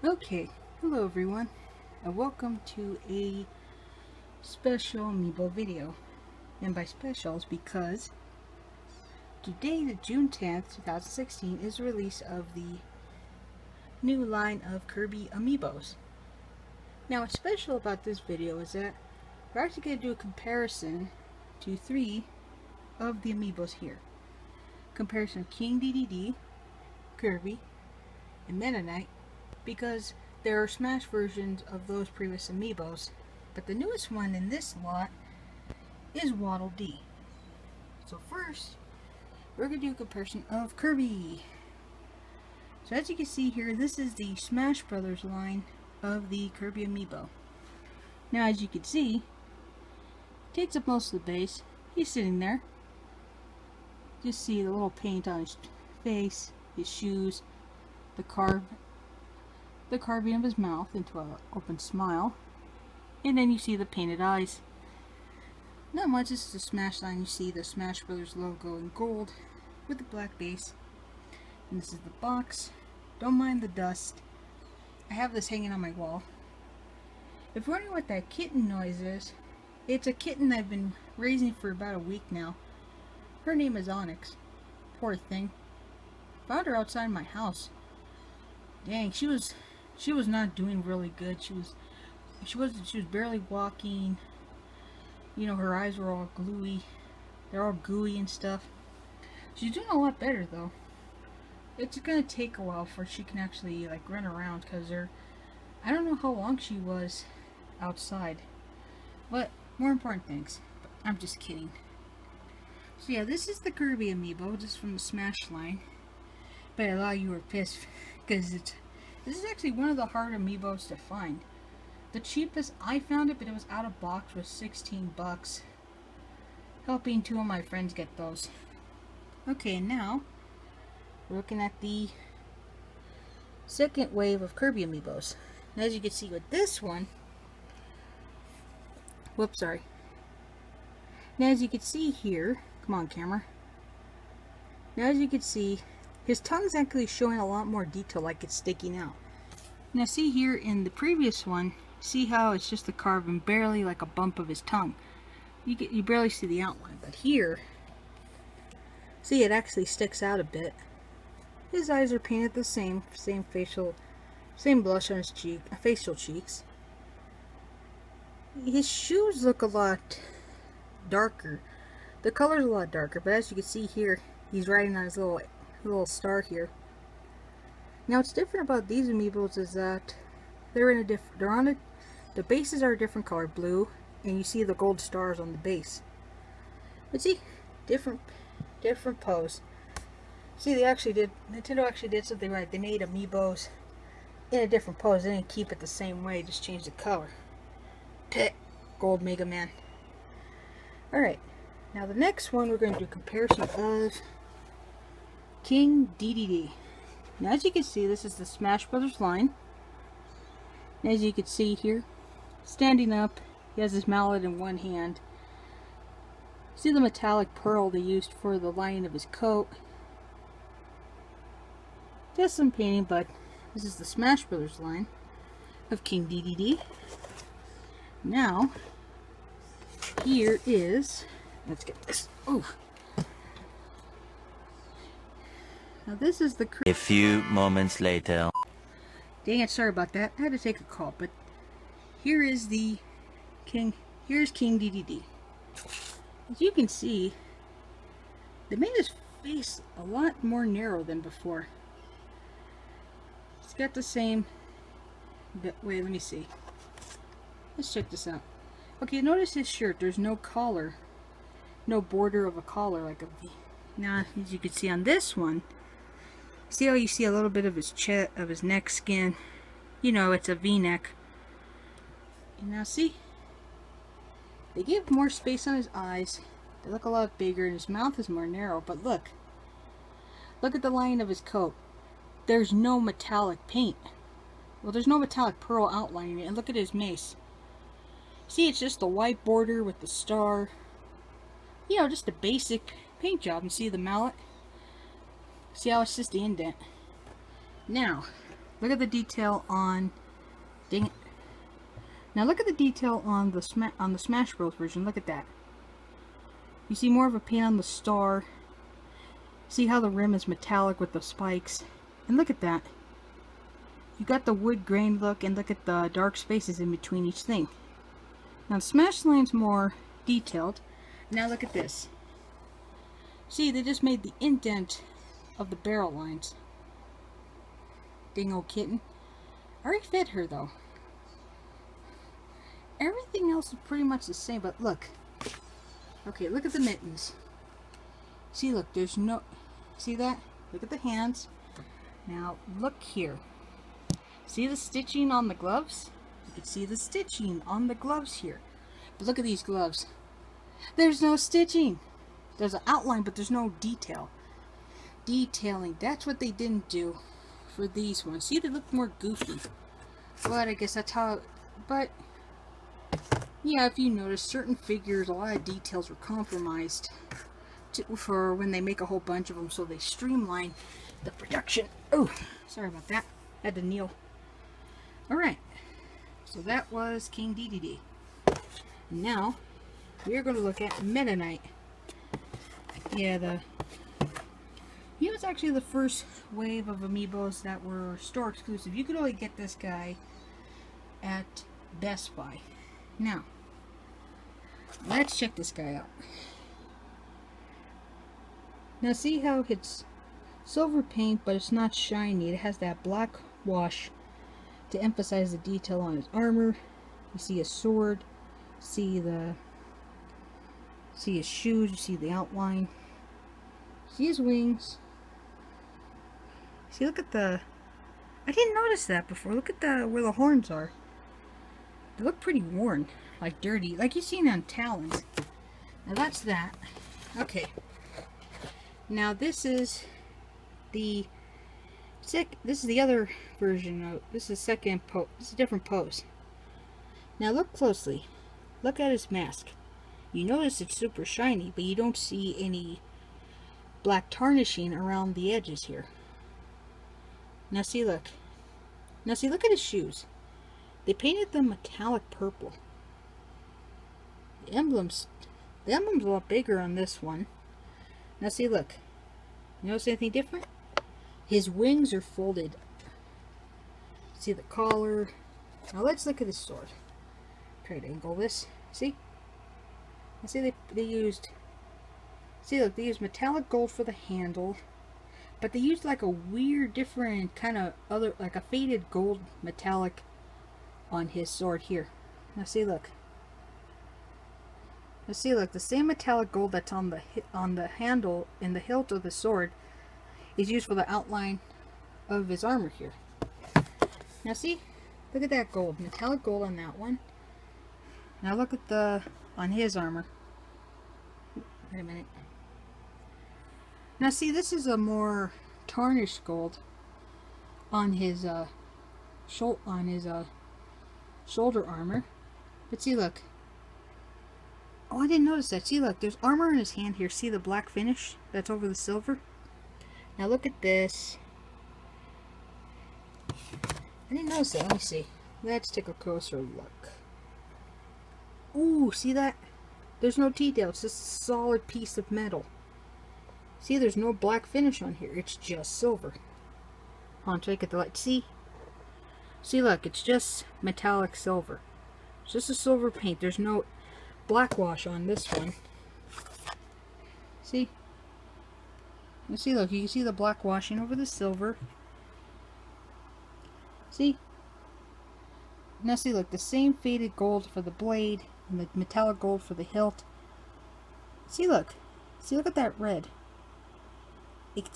Okay, hello everyone, and welcome to a special Amiibo video. And by specials, because today, the June 10th, 2016, is the release of the new line of Kirby Amiibos. Now, what's special about this video is that we're actually going to do a comparison to 3 of the Amiibos here. Comparison of King Dedede, Kirby, and Meta Knight, because there are Smash versions of those previous Amiibos, but the newest one in this lot is Waddle Dee. So first, we're going to do a comparison of Kirby. So as you can see here, this is the Smash Brothers line of the Kirby Amiibo. Now as you can see, it takes up most of the base. He's sitting there. Just see the little paint on his face, his shoes, the carving of his mouth into an open smile, and then you see the painted eyes. Not much. This is the Smash line. You see the Smash Brothers logo in gold with the black base, and this is the box. Don't mind the dust. I have this hanging on my wall. If you're wondering what that kitten noise is, it's a kitten I've been raising for about a week now. Her name is Onyx. Poor thing. Found her outside my house. Dang, she was not doing really good. She was barely walking. You know, her eyes were all gluey. They're all gooey and stuff. She's doing a lot better though. It's gonna take a while before she can actually like run around, because I don't know how long she was outside. But more important things. But I'm just kidding. So yeah, this is the Kirby Amiibo, just from the Smash line. But a lot of you were pissed because this is actually one of the hard Amiibos to find. The cheapest I found it, but it was out of box, was 16 bucks. Helping 2 of my friends get those. Okay, now we're looking at the second wave of Kirby Amiibos. And as you can see with this one, whoops, sorry. Now as you can see here, come on camera. Now as you can see, his tongue's actually showing a lot more detail, like it's sticking out. Now see here in the previous one, see how it's just the carving, barely like a bump of his tongue. You barely see the outline, but here, see, it actually sticks out a bit. His eyes are painted the same blush on his facial cheeks. His shoes look a lot darker. The color's a lot darker, but as you can see here, he's riding on his little star here. Now what's different about these Amiibos is that the bases are a different color, blue, and you see the gold stars on the base. But see, different pose. See, Nintendo actually did something right. They made Amiibos in a different pose. They didn't keep it the same way, just changed the color. Pet gold Mega Man. Alright, now the next one we're going to do a comparison of King Dedede. Now as you can see, this is the Smash Brothers line. And as you can see here, standing up, he has his mallet in one hand. See the metallic pearl they used for the lining of his coat. Just some painting, but this is the Smash Brothers line of King Dedede. Now, here is, let's get this. Oh. Now this is a few moments later. Dang it, sorry about that. I had to take a call, but here is the King. Here's King Dedede. As you can see, they made his face a lot more narrow than before. It's got the same. Wait, let me see. Let's check this out. Okay, notice his shirt. There's no collar, no border of a collar like a V. Now, as you can see on this one, see how you see a little bit of his chest, of his neck skin. You know, it's a V-neck. And now see, they give more space on his eyes. They look a lot bigger, and his mouth is more narrow. But look at the line of his coat. There's no metallic paint. Well, there's no metallic pearl outlining it. And look at his mace. See, it's just the white border with the star. You know, just a basic paint job. And see the mallet? See how it's just the indent. Now, Look at the detail on... Dang it. Now look at the detail on the Smash Bros. Version. Look at that. You see more of a paint on the star. See how the rim is metallic with the spikes. And look at that. You got the wood grain look, and look at the dark spaces in between each thing. Now the Smash line's more detailed. Now look at this. See, they just made the indent of the barrel lines. Dang old kitten. I already fed her though. Everything else is pretty much the same, but look. Okay, look at the mittens. See, look, there's no... See that? Look at the hands. Now, look here. See the stitching on the gloves? You can see the stitching on the gloves here. But look at these gloves. There's no stitching. There's an outline, but there's no detail. Detailing. That's what they didn't do for these ones. See, they look more goofy. But I guess that's how... But... yeah, if you notice, certain figures, a lot of details were compromised for when they make a whole bunch of them, so they streamline the production. Oh, sorry about that. I had to kneel. Alright, so that was King Dedede. Now, we are going to look at Meta Knight. Yeah, he was actually the first wave of amiibos that were store exclusive. You could only get this guy at Best Buy. Now, let's check this guy out. Now see how it's silver paint, but it's not shiny. It has that black wash to emphasize the detail on his armor. You see his sword, see his shoes, you see the outline, see his wings. See, look at the... I didn't notice that before. Look at where the horns are. They look pretty worn, like dirty, like you've seen on talons. Now that's that. Okay. Now this is the other version of this is second pose. This is a different pose. Now look closely. Look at his mask. You notice it's super shiny, but you don't see any black tarnishing around the edges here. Now see, look. Now see, look at his shoes. They painted them metallic purple. The emblem's a lot bigger on this one. Now see, look. You notice anything different? His wings are folded. See the collar. Now let's look at his sword. Try to angle this. See? I see they used... See, look, they used metallic gold for the handle. But they used like a weird, different kind of other, like a faded gold metallic on his sword here. Now see, look. Now see, look, the same metallic gold that's on the handle and the hilt of the sword is used for the outline of his armor here. Now see, look at that gold, metallic gold on that one. Now look at on his armor. Wait a minute. Now see, this is a more tarnished gold on his shoulder armor. But see, look. Oh, I didn't notice that. See, look, there's armor in his hand here. See the black finish that's over the silver? Now look at this. I didn't notice that. Let me see. Let's take a closer look. Ooh, see that? There's no detail. It's just a solid piece of metal. See, there's no black finish on here. It's just silver. Hold on, try to get the light. See? See, look, it's just metallic silver. It's just a silver paint. There's no black wash on this one. See? You see, look, you can see the black washing over the silver. See? Now see, look, the same faded gold for the blade and the metallic gold for the hilt. See, look. See, look at that red.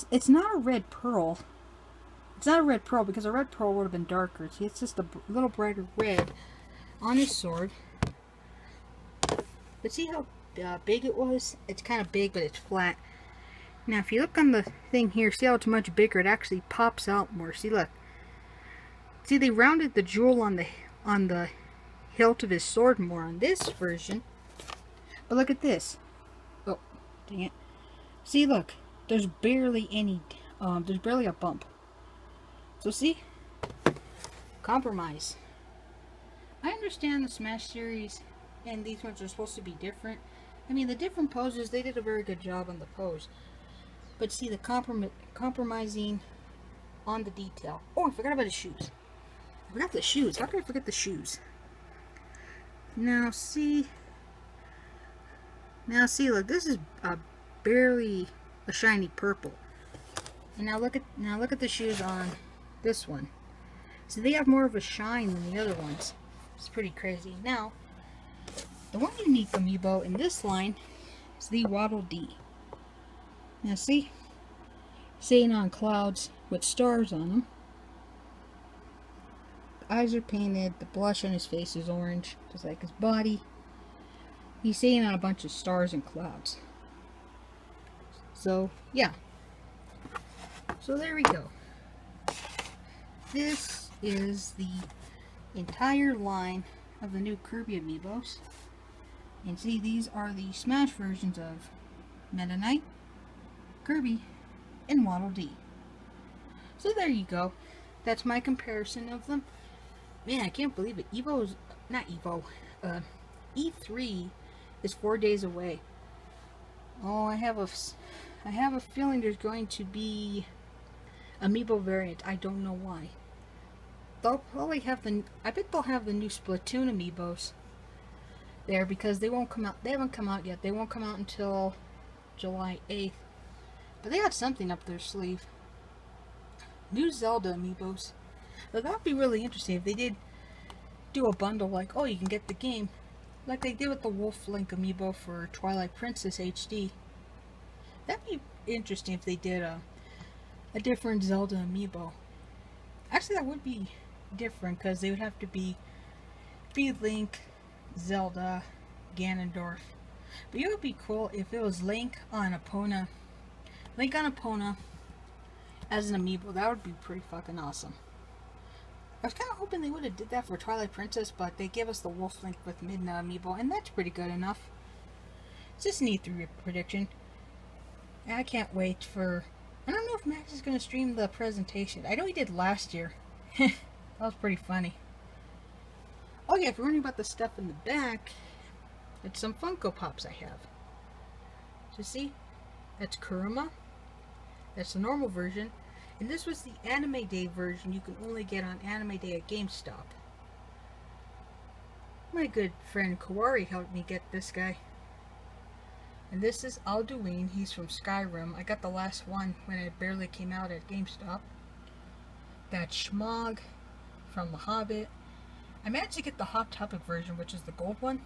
It's not a red pearl. It's not a red pearl because a red pearl would have been darker. See, it's just a little brighter red on his sword. But see how big it was? It's kind of big, but it's flat. Now, if you look on the thing here, see how it's much bigger? It actually pops out more. See, look. See, they rounded the jewel on the hilt of his sword more on this version. But look at this. Oh, dang it. See, look. There's barely any, there's barely a bump. So see? compromise. I understand the Smash series and these ones are supposed to be different. I mean, the different poses, they did a very good job on the pose. But see, the compromising on the detail. Oh, I forgot about the shoes. I forgot the shoes. How could I forget the shoes? Now see, look, this is barely a shiny purple. And now look at the shoes on this one. So they have more of a shine than the other ones. It's pretty crazy. Now, the one unique amiibo in this line is the Waddle Dee. Now see? Sitting on clouds with stars on them. The eyes are painted. The blush on his face is orange, just like his body. He's sitting on a bunch of stars and clouds. So, yeah. So there we go. This is the entire line of the new Kirby amiibos. And see, these are the Smash versions of Meta Knight, Kirby, and Waddle Dee. So there you go. That's my comparison of them. Man, I can't believe it. E3 is 4 days away. Oh, I have a feeling there's going to be Amiibo variant. I don't know why. They'll probably have I bet they'll have the new Splatoon Amiibos there because they won't come out. They haven't come out yet. They won't come out until July 8th. But they had something up their sleeve. New Zelda Amiibos. But that would be really interesting if they did do a bundle like, oh, you can get the game. Like they did with the Wolf Link Amiibo for Twilight Princess HD. That'd be interesting if they did a different Zelda Amiibo. Actually, that would be different because they would have to be Link, Zelda, Ganondorf. But it would be cool if it was Link on Epona as an Amiibo. That would be pretty fucking awesome. I was kind of hoping they would have did that for Twilight Princess, but they gave us the Wolf Link with Midna Amiibo, and that's pretty good enough. It's just an E3 prediction. And I can't wait for... I don't know if Max is going to stream the presentation. I know he did last year. That was pretty funny. Oh yeah, if you're wondering about the stuff in the back, it's some Funko Pops I have. So see, that's Kurama. That's the normal version. And this was the Anime Day version you can only get on Anime Day at GameStop. My good friend Kawari helped me get this guy. And this is Alduin. He's from Skyrim. I got the last one when it barely came out at GameStop. That's Schmog from The Hobbit. I managed to get the Hot Topic version, which is the gold one.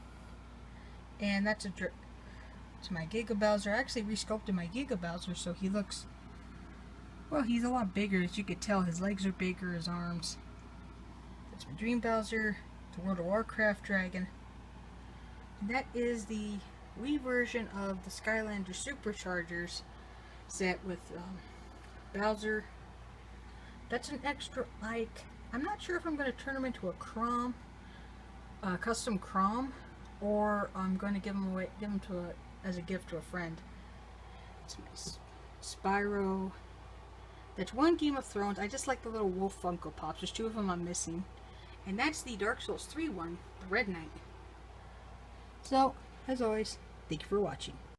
And that's it's my Giga Bowser. I actually resculpted my Giga Bowser so he looks... well, he's a lot bigger, as you could tell. His legs are bigger, his arms. That's my Dream Bowser, the World of Warcraft Dragon. And that is the Wii version of the Skylander Superchargers set with Bowser. That's an extra Ike. I'm not sure if I'm going to turn him into a custom Crom, or I'm going to give him away, as a gift to a friend. It's my Spyro. That's one Game of Thrones. I just like the little wolf Funko Pops. There's two of them I'm missing. And that's the Dark Souls 3 one, the Red Knight. So, as always, thank you for watching.